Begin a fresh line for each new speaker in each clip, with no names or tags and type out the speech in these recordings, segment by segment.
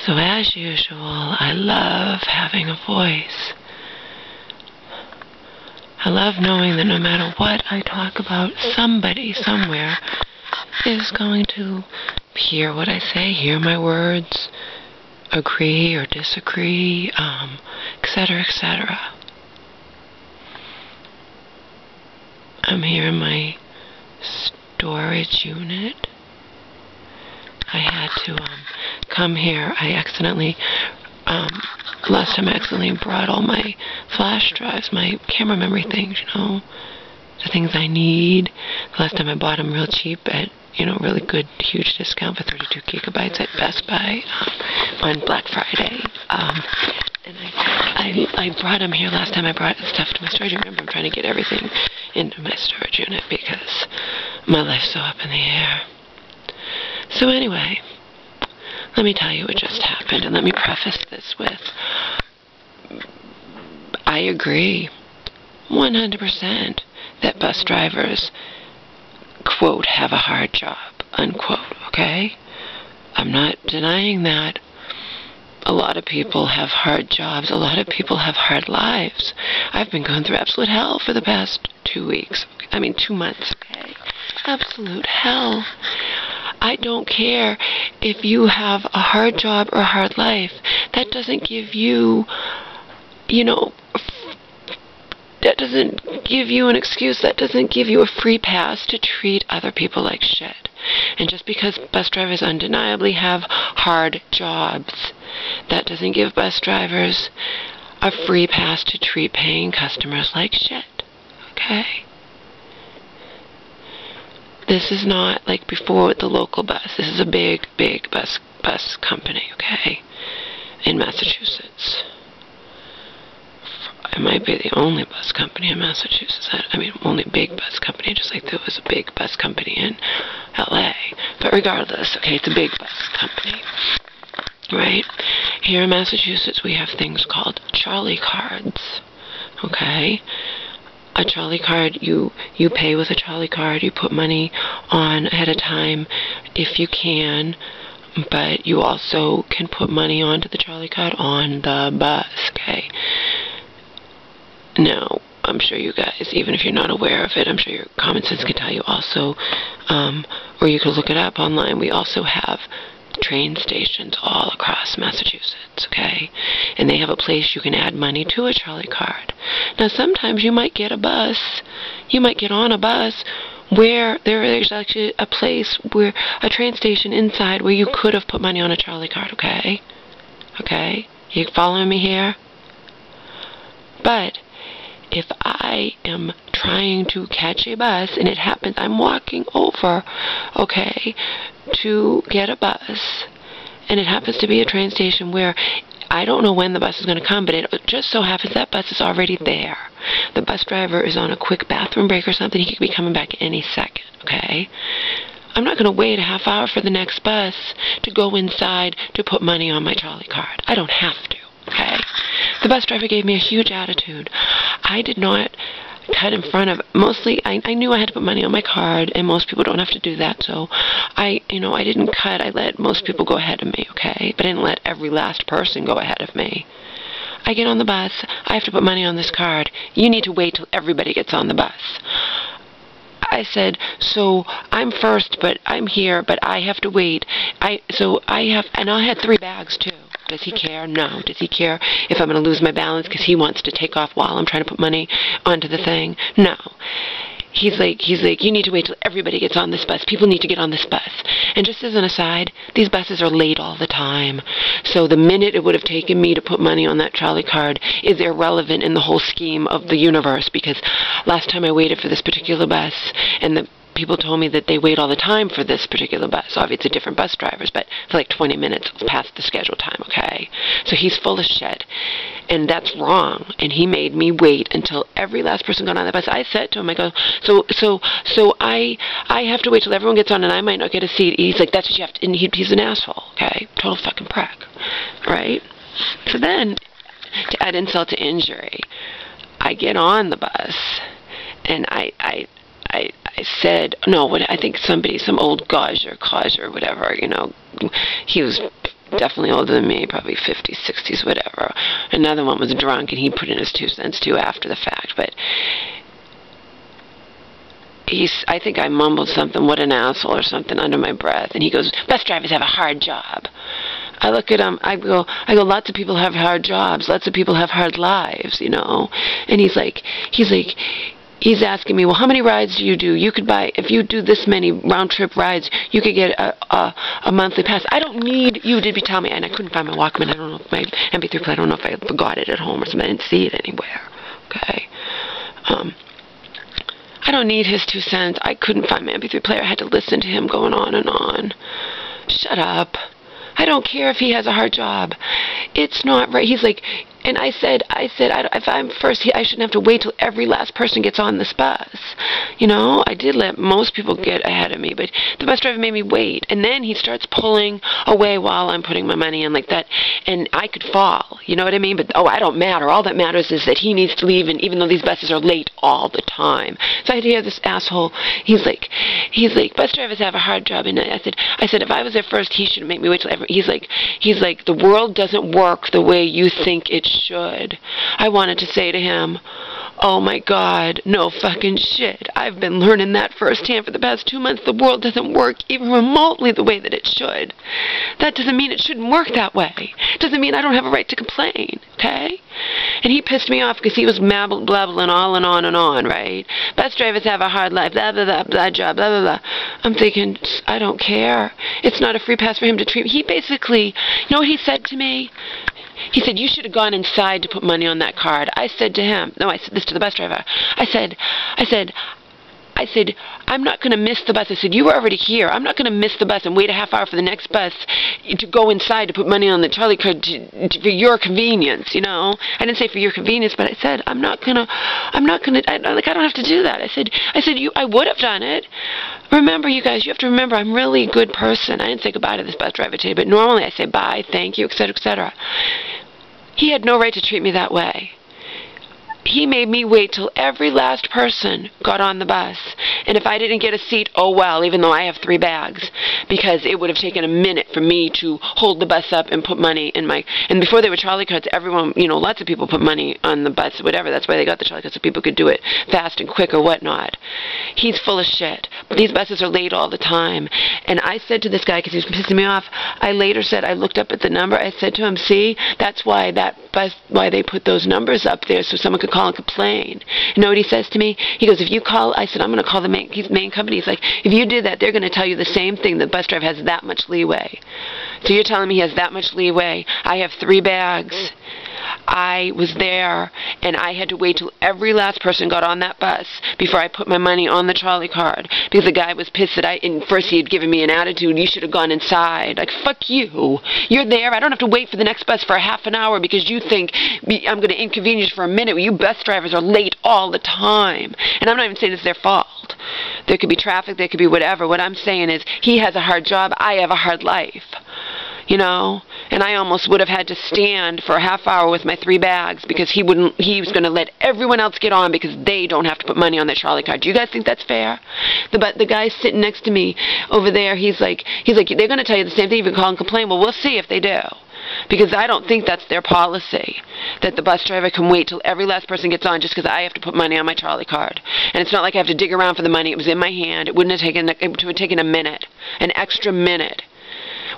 So as usual, I love having a voice. I love knowing that no matter what I talk about, somebody somewhere is going to hear what I say, hear my words, agree or disagree, etc., etc. I'm here in my storage unit. I had to come here. I accidentally, last time I accidentally brought all my flash drives, my camera memory things, you know, the things I need. The last time I bought them real cheap at, you know, really good, huge discount for 32 gigabytes at Best Buy on Black Friday. And I brought them here last time I brought stuff to my storage unit. Remember, I'm trying to get everything into my storage unit because my life's so up in the air. So anyway, let me tell you what just happened, and let me preface this with, I agree 100% that bus drivers, quote, have a hard job, unquote, okay? I'm not denying that. A lot of people have hard jobs. A lot of people have hard lives. I've been going through absolute hell for the past 2 weeks. I mean, 2 months, okay? Absolute hell. I don't care if you have a hard job or a hard life. That doesn't give you, you know, that doesn't give you an excuse. That doesn't give you a free pass to treat other people like shit. And just because bus drivers undeniably have hard jobs, that doesn't give bus drivers a free pass to treat paying customers like shit. Okay? This is not like before with the local bus. This is a big, big bus company, okay, in Massachusetts. It might be the only bus company in Massachusetts. I mean, only big bus company, just like there was a big bus company in LA. But regardless, okay, it's a big bus company, right? Here in Massachusetts, we have things called Charlie cards, okay? A Charlie card, you pay with a Charlie card, you put money on ahead of time if you can, but you also can put money onto the Charlie card on the bus, okay? Now, I'm sure you guys, even if you're not aware of it, I'm sure your common sense can tell you also, or you can look it up online, we also have train stations all across Massachusetts, okay? And they have a place you can add money to a Charlie card. Now, sometimes you might get a bus, you might get on a bus where there is actually a place where, a train station inside where you could have put money on a Charlie card, okay? Okay? You following me here? But if I am trying to catch a bus and it happens, I'm walking over, okay, to get a bus, and it happens to be a train station where I don't know when the bus is going to come, but it just so happens that bus is already there. The bus driver is on a quick bathroom break or something. He could be coming back any second, okay? I'm not going to wait a half hour for the next bus to go inside to put money on my Charlie card. I don't have to, okay? The bus driver gave me a huge attitude. I did not cut in front of, mostly, I knew I had to put money on my card, and most people don't have to do that, so I didn't cut. I let most people go ahead of me, okay? But I didn't let every last person go ahead of me. I get on the bus, I have to put money on this card. You need to wait till everybody gets on the bus. I said, so I'm first, but I'm here, but I have to wait. And I had 3 bags too. Does he care? No. Does he care if I'm going to lose my balance because he wants to take off while I'm trying to put money onto the thing? No. He's like, you need to wait till everybody gets on this bus. People need to get on this bus. And just as an aside, these buses are late all the time. So the minute it would have taken me to put money on that Charlie card is irrelevant in the whole scheme of the universe, because last time I waited for this particular bus, and the people told me that they wait all the time for this particular bus. Obviously, different bus drivers, but for like 20 minutes past the scheduled time, okay? So he's full of shit, and that's wrong. And he made me wait until every last person got on the bus. I said to him, I go, so I have to wait till everyone gets on, and I might not get a seat. He's like, that's what you have to, and he's an asshole, okay? Total fucking prick, right? So then, to add insult to injury, I get on the bus, and I said, no, I think somebody, some old Codger, whatever, you know, he was definitely older than me, probably 50s, 60s, whatever. Another one was drunk, and he put in his 2 cents too after the fact. But I think I mumbled something, what an asshole or something, under my breath, and he goes, bus drivers have a hard job. I look at him, I go, lots of people have hard jobs, lots of people have hard lives, you know. And he's asking me, well, how many rides do you do? You could buy, if you do this many round-trip rides, you could get a monthly pass. I don't need you to be telling me, and I couldn't find my Walkman, I don't know if my MP3 player, I don't know if I forgot it at home or something, I didn't see it anywhere, okay? I don't need his 2 cents. I couldn't find my MP3 player, I had to listen to him going on and on. Shut up. I don't care if he has a hard job. It's not right. He's like, and I said, if I'm first, I shouldn't have to wait till every last person gets on this bus. You know, I did let most people get ahead of me, but the bus driver made me wait. And then he starts pulling away while I'm putting my money in like that, and I could fall. You know what I mean? But, oh, I don't matter. All that matters is that he needs to leave, and even though these buses are late all the time. So I had to hear this asshole. He's like, bus drivers have a hard job. And I said, if I was there first, he shouldn't make me wait till every. He's like, the world doesn't work the way you think it should. I wanted to say to him, oh my God, no fucking shit. I've been learning that firsthand for the past 2 months. The world doesn't work even remotely the way that it should. That doesn't mean it shouldn't work that way. It doesn't mean I don't have a right to complain, okay? And he pissed me off because he was blabbling on and on, right? Bus drivers have a hard life, blah, blah, blah, blah, job, blah, blah, blah. I'm thinking, I don't care. It's not a free pass for him to treat me. He basically, you know what he said to me? He said, you should have gone inside to put money on that card. I said to him, no, I said this to the bus driver. I said, I'm not going to miss the bus. I said, you were already here. I'm not going to miss the bus and wait a half hour for the next bus to go inside to put money on the Charlie card for your convenience, you know. I didn't say for your convenience, but I said, I don't have to do that. I said, I would have done it. Remember, you guys, you have to remember, I'm really a good person. I didn't say goodbye to this bus driver today, but normally I say bye, thank you, etc., etc. He had no right to treat me that way. He made me wait till every last person got on the bus. And if I didn't get a seat, oh well, even though I have 3 bags, because it would have taken a minute for me to hold the bus up and put money in my, and before they were Charlie cards, everyone, you know, lots of people put money on the bus, whatever. That's why they got the Charlie cards, so people could do it fast and quick or whatnot. He's full of shit. But these buses are late all the time. And I said to this guy, because he was pissing me off, I later said, I looked up at the number, I said to him, see, that's why why they put those numbers up there, so someone could call and complain. You know what he says to me? He goes, if you call, I said, I'm going to call the main company. He's like, if you did that, they're going to tell you the same thing. The bus driver has that much leeway. So you're telling me he has that much leeway? I have 3 bags. I was there, and I had to wait till every last person got on that bus before I put my money on the trolley card, because the guy was pissed that first he had given me an attitude, you should have gone inside. Like, fuck you. You're there. I don't have to wait for the next bus for a half an hour because you think I'm going to inconvenience for a minute. Well, you bus drivers are late all the time. And I'm not even saying it's their fault. There could be traffic, there could be whatever. What I'm saying is, he has a hard job, I have a hard life. You know, and I almost would have had to stand for a half hour with my 3 bags because he was going to let everyone else get on because they don't have to put money on their trolley card. Do you guys think that's fair? The guy sitting next to me over there, he's like, they're going to tell you the same thing. You can call and complain. Well, we'll see if they do. Because I don't think that's their policy, that the bus driver can wait till every last person gets on just because I have to put money on my trolley card. And it's not like I have to dig around for the money. It was in my hand. It would have taken a minute, an extra minute.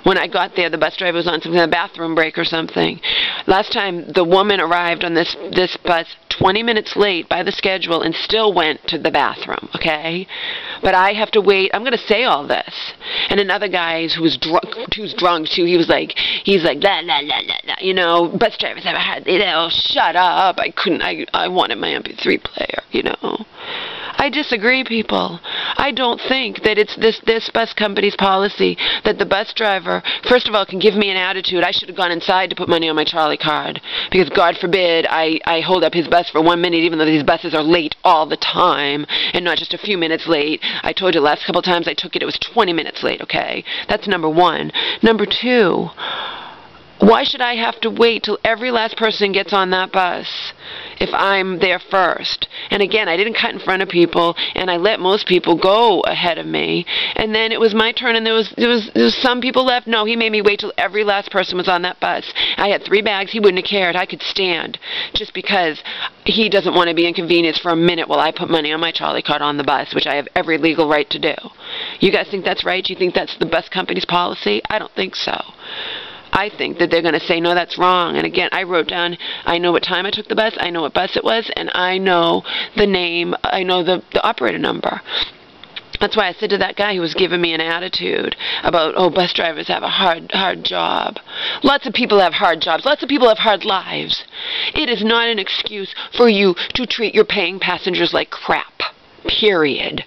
When I got there, the bus driver was on something, a bathroom break or something. Last time, the woman arrived on this bus 20 minutes late by the schedule and still went to the bathroom, okay? But I have to wait. I'm going to say all this. And another guy who's drunk too, he's like, la, la, la, la, la, you know, bus drivers have had, you know, shut up. I wanted my MP3 player, you know. I disagree, people. I don't think that it's this bus company's policy that the bus driver, first of all, can give me an attitude. I should have gone inside to put money on my trolley card because, God forbid, I hold up his bus for 1 minute even though these buses are late all the time and not just a few minutes late. I told you the last couple times I took it, it was 20 minutes late, okay? That's number 1. Number 2, why should I have to wait till every last person gets on that bus? if I'm there first. And again, I didn't cut in front of people, and I let most people go ahead of me. And then it was my turn, and there was some people left. No, he made me wait till every last person was on that bus. I had 3 bags. He wouldn't have cared. I could stand, just because he doesn't want to be inconvenienced for a minute while I put money on my trolley card on the bus, which I have every legal right to do. You guys think that's right? Do you think that's the bus company's policy? I don't think so. I think that they're going to say, no, that's wrong. And again, I wrote down, I know what time I took the bus, I know what bus it was, and I know the name, I know the operator number. That's why I said to that guy who was giving me an attitude about, oh, bus drivers have a hard job. Lots of people have hard jobs. Lots of people have hard lives. It is not an excuse for you to treat your paying passengers like crap. Period.